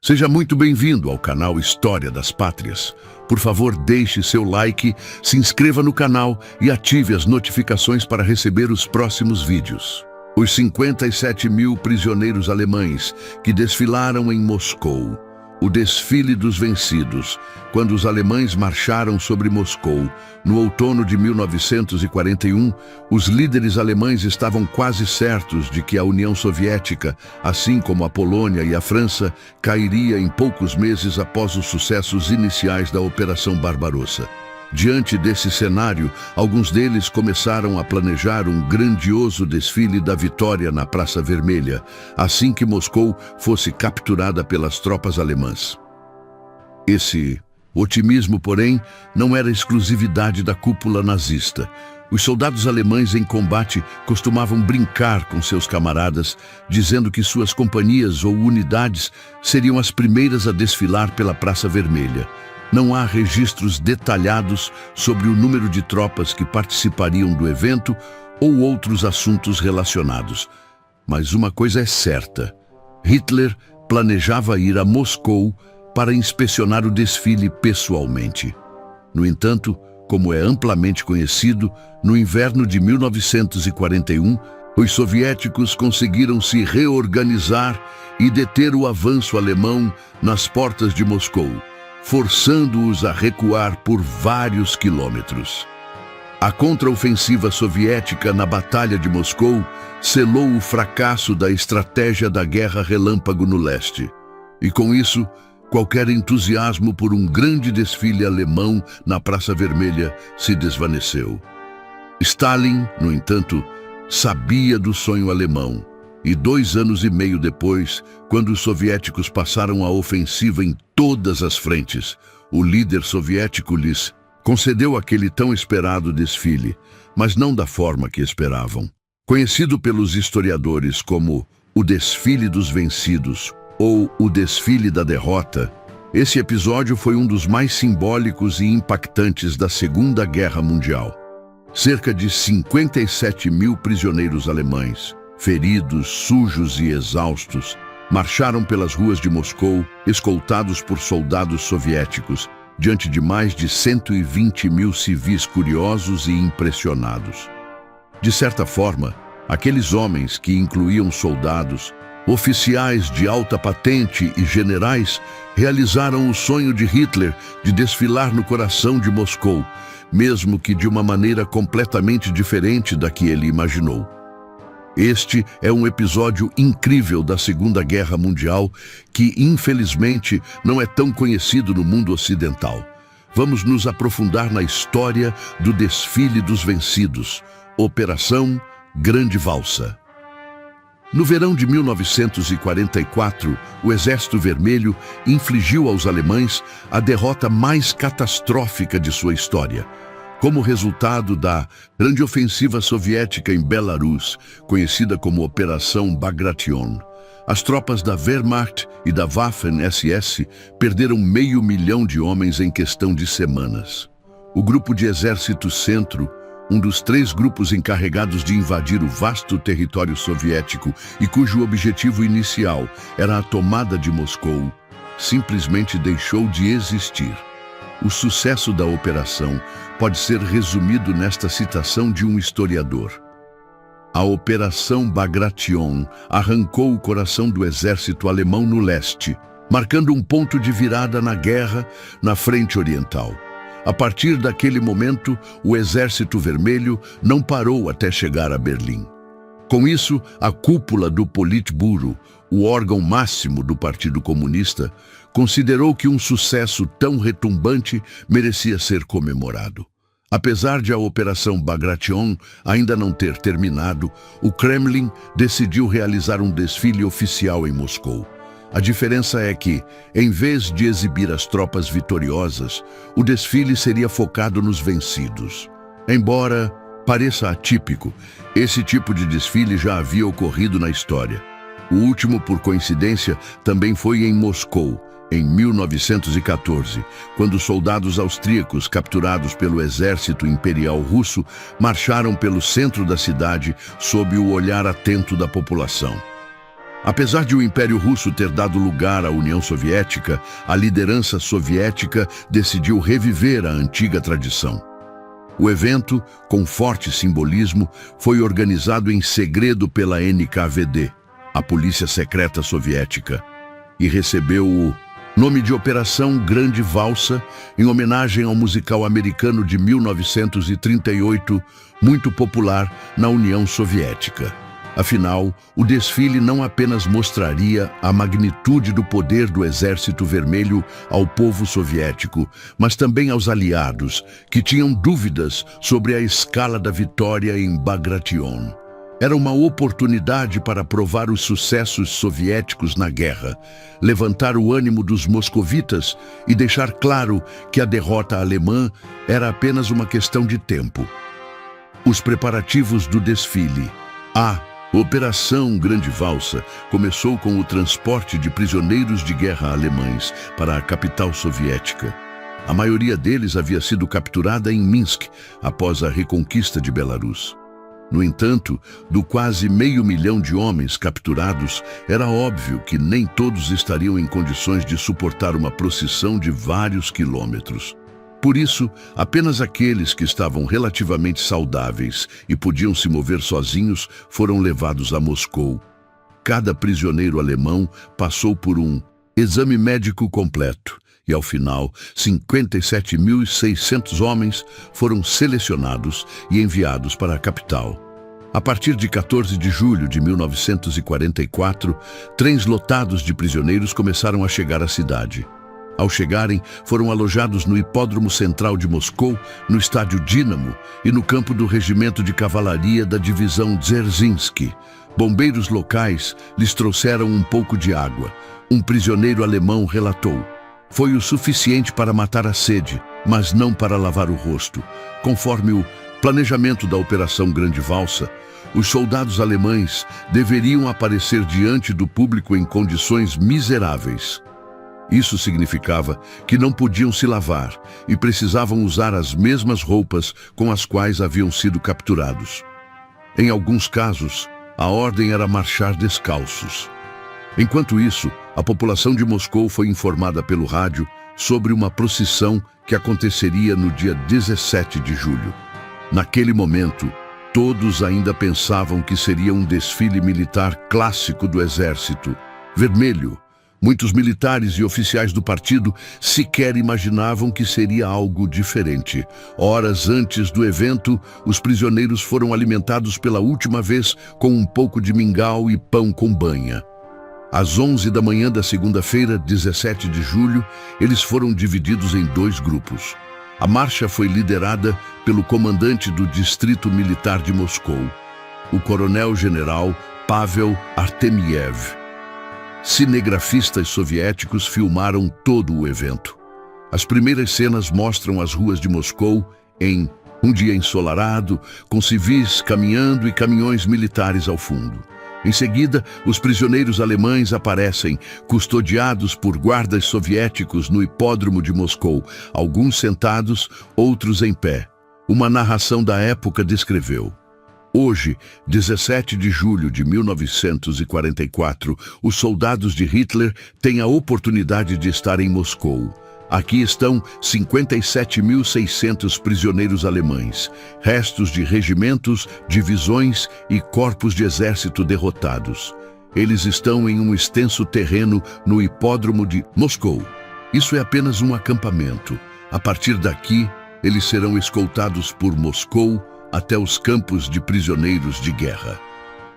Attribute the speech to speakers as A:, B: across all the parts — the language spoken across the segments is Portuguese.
A: Seja muito bem-vindo ao canal História das Pátrias. Por favor, deixe seu like, se inscreva no canal e ative as notificações para receber os próximos vídeos. Os 57 mil prisioneiros alemães que desfilaram em Moscou. O desfile dos vencidos, quando os alemães marcharam sobre Moscou. No outono de 1941, os líderes alemães estavam quase certos de que a União Soviética, assim como a Polônia e a França, cairia em poucos meses após os sucessos iniciais da Operação Barbarossa. Diante desse cenário, alguns deles começaram a planejar um grandioso desfile da vitória na Praça Vermelha, assim que Moscou fosse capturada pelas tropas alemãs. Esse otimismo, porém, não era exclusividade da cúpula nazista. Os soldados alemães em combate costumavam brincar com seus camaradas, dizendo que suas companhias ou unidades seriam as primeiras a desfilar pela Praça Vermelha. Não há registros detalhados sobre o número de tropas que participariam do evento ou outros assuntos relacionados. Mas uma coisa é certa: Hitler planejava ir a Moscou para inspecionar o desfile pessoalmente. No entanto, como é amplamente conhecido, no inverno de 1941, os soviéticos conseguiram se reorganizar e deter o avanço alemão nas portas de Moscou, forçando-os a recuar por vários quilômetros. A contraofensiva soviética na Batalha de Moscou selou o fracasso da estratégia da Guerra Relâmpago no leste. E com isso, qualquer entusiasmo por um grande desfile alemão na Praça Vermelha se desvaneceu. Stalin, no entanto, sabia do sonho alemão. E 2 anos e meio depois, quando os soviéticos passaram a ofensiva em todas as frentes, o líder soviético lhes concedeu aquele tão esperado desfile, mas não da forma que esperavam. Conhecido pelos historiadores como o Desfile dos Vencidos ou o Desfile da Derrota, esse episódio foi um dos mais simbólicos e impactantes da Segunda Guerra Mundial. Cerca de 57 mil prisioneiros alemães, feridos, sujos e exaustos, marcharam pelas ruas de Moscou, escoltados por soldados soviéticos, diante de mais de 120 mil civis curiosos e impressionados. De certa forma, aqueles homens, que incluíam soldados, oficiais de alta patente e generais, realizaram o sonho de Hitler de desfilar no coração de Moscou, mesmo que de uma maneira completamente diferente da que ele imaginou. Este é um episódio incrível da Segunda Guerra Mundial que, infelizmente, não é tão conhecido no mundo ocidental. Vamos nos aprofundar na história do Desfile dos Vencidos, Operação Grande Valsa. No verão de 1944, o Exército Vermelho infligiu aos alemães a derrota mais catastrófica de sua história. Como resultado da grande ofensiva soviética em Belarus, conhecida como Operação Bagration, as tropas da Wehrmacht e da Waffen-SS perderam 500 mil de homens em questão de semanas. O Grupo de Exército Centro, um dos 3 grupos encarregados de invadir o vasto território soviético e cujo objetivo inicial era a tomada de Moscou, simplesmente deixou de existir. O sucesso da operação pode ser resumido nesta citação de um historiador: a Operação Bagration arrancou o coração do exército alemão no leste, marcando um ponto de virada na guerra na frente oriental. A partir daquele momento, o Exército Vermelho não parou até chegar a Berlim. Com isso, a cúpula do Politburo, o órgão máximo do Partido Comunista, considerou que um sucesso tão retumbante merecia ser comemorado. Apesar de a Operação Bagration ainda não ter terminado, o Kremlin decidiu realizar um desfile oficial em Moscou. A diferença é que, em vez de exibir as tropas vitoriosas, o desfile seria focado nos vencidos. Embora pareça atípico, esse tipo de desfile já havia ocorrido na história. O último, por coincidência, também foi em Moscou, em 1914, quando soldados austríacos capturados pelo exército imperial russo marcharam pelo centro da cidade sob o olhar atento da população. Apesar de o Império Russo ter dado lugar à União Soviética, a liderança soviética decidiu reviver a antiga tradição. O evento, com forte simbolismo, foi organizado em segredo pela NKVD, a polícia secreta soviética, e recebeu o nome de Operação Grande Valsa, em homenagem ao musical americano de 1938, muito popular na União Soviética. Afinal, o desfile não apenas mostraria a magnitude do poder do Exército Vermelho ao povo soviético, mas também aos aliados, que tinham dúvidas sobre a escala da vitória em Bagration. Era uma oportunidade para provar os sucessos soviéticos na guerra, levantar o ânimo dos moscovitas e deixar claro que a derrota alemã era apenas uma questão de tempo. Os preparativos do desfile. A Operação Grande Valsa começou com o transporte de prisioneiros de guerra alemães para a capital soviética. A maioria deles havia sido capturada em Minsk após a reconquista de Belarus. No entanto, do quase 500 mil de homens capturados, era óbvio que nem todos estariam em condições de suportar uma procissão de vários quilômetros. Por isso, apenas aqueles que estavam relativamente saudáveis e podiam se mover sozinhos foram levados a Moscou. Cada prisioneiro alemão passou por um exame médico completo e, ao final, 57.600 homens foram selecionados e enviados para a capital. A partir de 14 de julho de 1944, trens lotados de prisioneiros começaram a chegar à cidade. Ao chegarem, foram alojados no Hipódromo Central de Moscou, no estádio Dínamo e no campo do Regimento de Cavalaria da Divisão Dzerzhinsky. Bombeiros locais lhes trouxeram um pouco de água. Um prisioneiro alemão relatou: "Foi o suficiente para matar a sede, mas não para lavar o rosto." Conforme o planejamento da Operação Grande Valsa, os soldados alemães deveriam aparecer diante do público em condições miseráveis. Isso significava que não podiam se lavar e precisavam usar as mesmas roupas com as quais haviam sido capturados. Em alguns casos, a ordem era marchar descalços. Enquanto isso, a população de Moscou foi informada pelo rádio sobre uma procissão que aconteceria no dia 17 de julho. Naquele momento, todos ainda pensavam que seria um desfile militar clássico do Exército Vermelho. Muitos militares e oficiais do partido sequer imaginavam que seria algo diferente. Horas antes do evento, os prisioneiros foram alimentados pela última vez com um pouco de mingau e pão com banha. Às 11 da manhã da segunda-feira, 17 de julho, eles foram divididos em 2 grupos. A marcha foi liderada pelo comandante do Distrito Militar de Moscou, o coronel-general Pavel Artemiev. Cinegrafistas soviéticos filmaram todo o evento. As primeiras cenas mostram as ruas de Moscou em um dia ensolarado, com civis caminhando e caminhões militares ao fundo. Em seguida, os prisioneiros alemães aparecem, custodiados por guardas soviéticos no hipódromo de Moscou, alguns sentados, outros em pé. Uma narração da época descreveu: "Hoje, 17 de julho de 1944, os soldados de Hitler têm a oportunidade de estar em Moscou. Aqui estão 57.600 prisioneiros alemães, restos de regimentos, divisões e corpos de exército derrotados. Eles estão em um extenso terreno no hipódromo de Moscou. Isso é apenas um acampamento. A partir daqui, eles serão escoltados por Moscou até os campos de prisioneiros de guerra."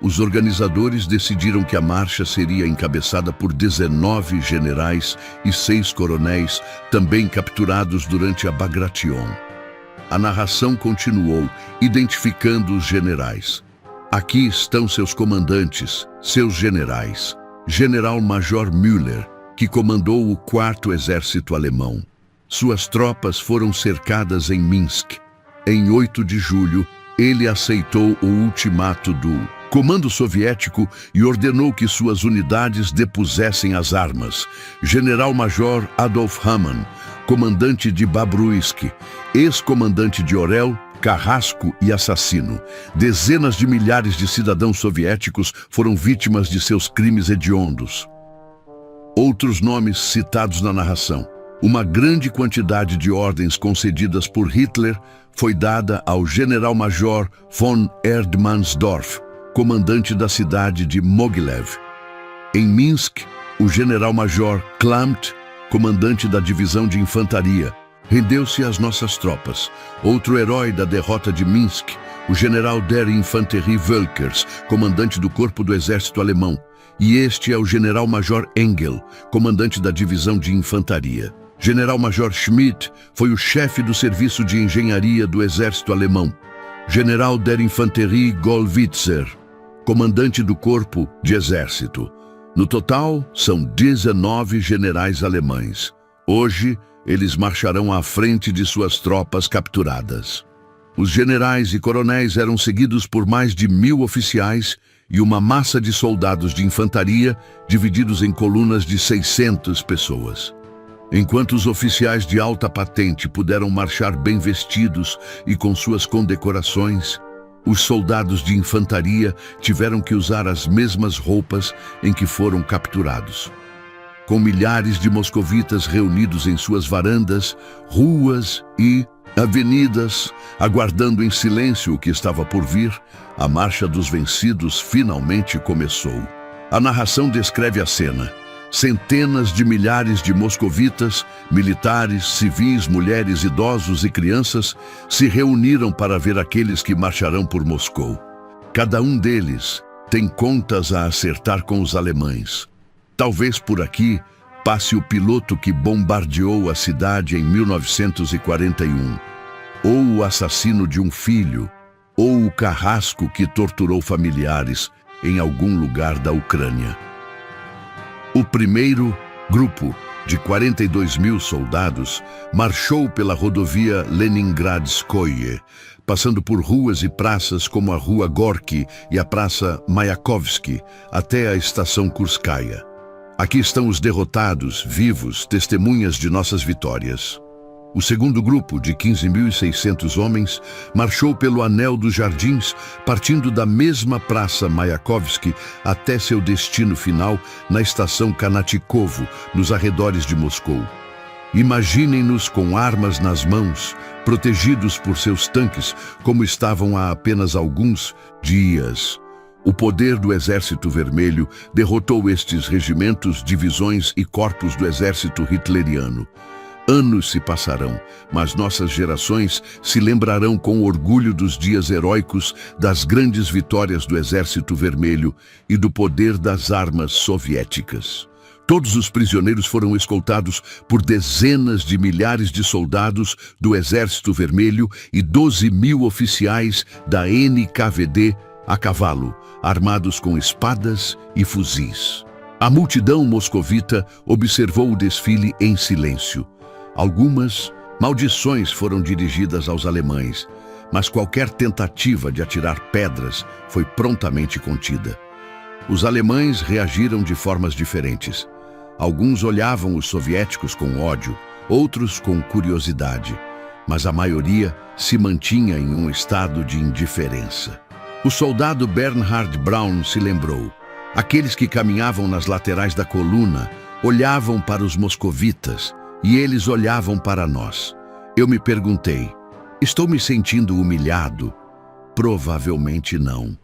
A: Os organizadores decidiram que a marcha seria encabeçada por 19 generais e 6 coronéis, também capturados durante a Bagration. A narração continuou, identificando os generais. "Aqui estão seus comandantes, seus generais. General-Major Müller, que comandou o 4º Exército Alemão. Suas tropas foram cercadas em Minsk. Em 8 de julho, ele aceitou o ultimato do comando soviético e ordenou que suas unidades depusessem as armas. General-Major Adolf Hamann, comandante de Babruisk, ex-comandante de Orel, carrasco e assassino. Dezenas de milhares de cidadãos soviéticos foram vítimas de seus crimes hediondos. Outros nomes citados na narração. Uma grande quantidade de ordens concedidas por Hitler foi dada ao general-major von Erdmannsdorf, comandante da cidade de Mogilev. Em Minsk, o general-major Klampt, comandante da divisão de infantaria, rendeu-se às nossas tropas. Outro herói da derrota de Minsk, o general der Infanterie Völkers, comandante do corpo do exército alemão. E este é o general-major Engel, comandante da divisão de infantaria. General-major Schmidt foi o chefe do serviço de engenharia do exército alemão. General der Infanterie Gollwitzer, comandante do corpo de exército. No total, são 19 generais alemães. Hoje, eles marcharão à frente de suas tropas capturadas. Os generais e coronéis eram seguidos por mais de 1000 oficiais e uma massa de soldados de infantaria divididos em colunas de 600 pessoas. Enquanto os oficiais de alta patente puderam marchar bem vestidos e com suas condecorações, os soldados de infantaria tiveram que usar as mesmas roupas em que foram capturados. Com milhares de moscovitas reunidos em suas varandas, ruas e avenidas, aguardando em silêncio o que estava por vir, a marcha dos vencidos finalmente começou. A narração descreve a cena. Centenas de milhares de moscovitas, militares, civis, mulheres, idosos e crianças se reuniram para ver aqueles que marcharão por Moscou. Cada um deles tem contas a acertar com os alemães. Talvez por aqui passe o piloto que bombardeou a cidade em 1941, ou o assassino de um filho, ou o carrasco que torturou familiares em algum lugar da Ucrânia. O primeiro grupo, de 42.000 soldados, marchou pela rodovia Leningradskoye, passando por ruas e praças como a Rua Gorky e a Praça Mayakovsky, até a estação Kurskaya. Aqui estão os derrotados, vivos, testemunhas de nossas vitórias. O segundo grupo, de 15.600 homens, marchou pelo Anel dos Jardins, partindo da mesma Praça Mayakovsky até seu destino final na estação Kanatikovo, nos arredores de Moscou. Imaginem-nos com armas nas mãos, protegidos por seus tanques, como estavam há apenas alguns dias. O poder do Exército Vermelho derrotou estes regimentos, divisões e corpos do exército hitleriano. Anos se passarão, mas nossas gerações se lembrarão com orgulho dos dias heróicos, das grandes vitórias do Exército Vermelho e do poder das armas soviéticas. Todos os prisioneiros foram escoltados por dezenas de milhares de soldados do Exército Vermelho e 12.000 oficiais da NKVD a cavalo, armados com espadas e fuzis. A multidão moscovita observou o desfile em silêncio. Algumas maldições foram dirigidas aos alemães, mas qualquer tentativa de atirar pedras foi prontamente contida. Os alemães reagiram de formas diferentes. Alguns olhavam os soviéticos com ódio, outros com curiosidade, mas a maioria se mantinha em um estado de indiferença. O soldado Bernhard Braun se lembrou. Aqueles que caminhavam nas laterais da coluna olhavam para os moscovitas, e eles olhavam para nós. Eu me perguntei, estou me sentindo humilhado? Provavelmente não.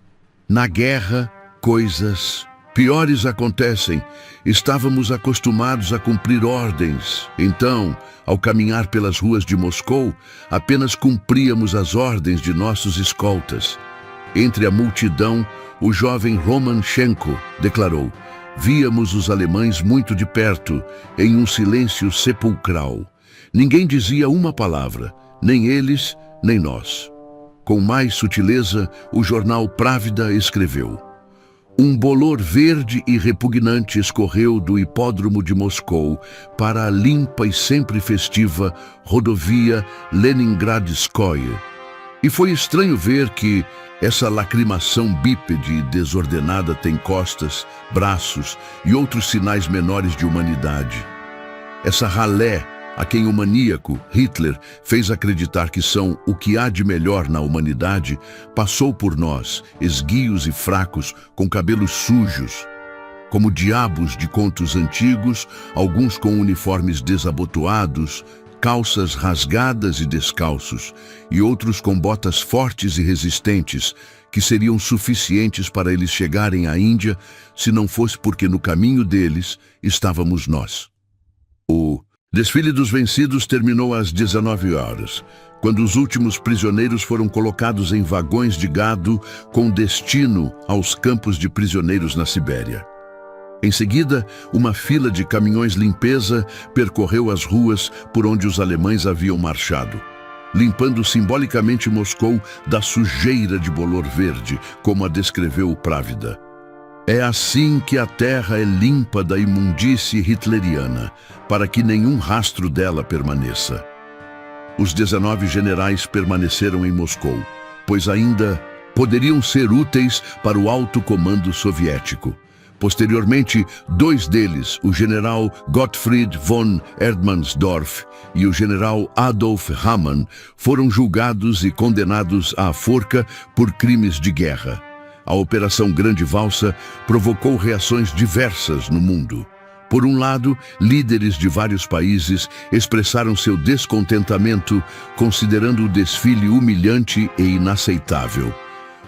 A: Na guerra, coisas piores acontecem. Estávamos acostumados a cumprir ordens. Então, ao caminhar pelas ruas de Moscou, apenas cumpríamos as ordens de nossos escoltas. Entre a multidão, o jovem Romanchenko declarou: víamos os alemães muito de perto, em um silêncio sepulcral. Ninguém dizia uma palavra, nem eles, nem nós. Com mais sutileza, o jornal Pravda escreveu: um bolor verde e repugnante escorreu do hipódromo de Moscou para a limpa e sempre festiva rodovia Leningradskoye. E foi estranho ver que essa lacrimação bípede e desordenada tem costas, braços e outros sinais menores de humanidade. Essa ralé a quem o maníaco Hitler fez acreditar que são o que há de melhor na humanidade, passou por nós, esguios e fracos, com cabelos sujos, como diabos de contos antigos, alguns com uniformes desabotoados, calças rasgadas e descalços, e outros com botas fortes e resistentes, que seriam suficientes para eles chegarem à Índia, se não fosse porque no caminho deles estávamos nós. O desfile dos vencidos terminou às 19 horas, quando os últimos prisioneiros foram colocados em vagões de gado com destino aos campos de prisioneiros na Sibéria. Em seguida, uma fila de caminhões limpeza percorreu as ruas por onde os alemães haviam marchado, limpando simbolicamente Moscou da sujeira de bolor verde, como a descreveu o Právida. É assim que a terra é limpa da imundície hitleriana, para que nenhum rastro dela permaneça. Os 19 generais permaneceram em Moscou, pois ainda poderiam ser úteis para o alto comando soviético. Posteriormente, 2 deles, o general Gottfried von Erdmannsdorf e o general Adolf Hamann, foram julgados e condenados à forca por crimes de guerra. A Operação Grande Valsa provocou reações diversas no mundo. Por um lado, líderes de vários países expressaram seu descontentamento, considerando o desfile humilhante e inaceitável.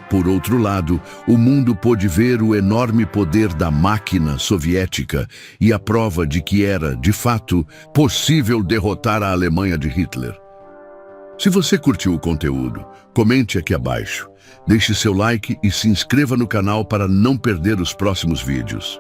A: Por outro lado, o mundo pôde ver o enorme poder da máquina soviética e a prova de que era, de fato, possível derrotar a Alemanha de Hitler. Se você curtiu o conteúdo, comente aqui abaixo, deixe seu like e se inscreva no canal para não perder os próximos vídeos.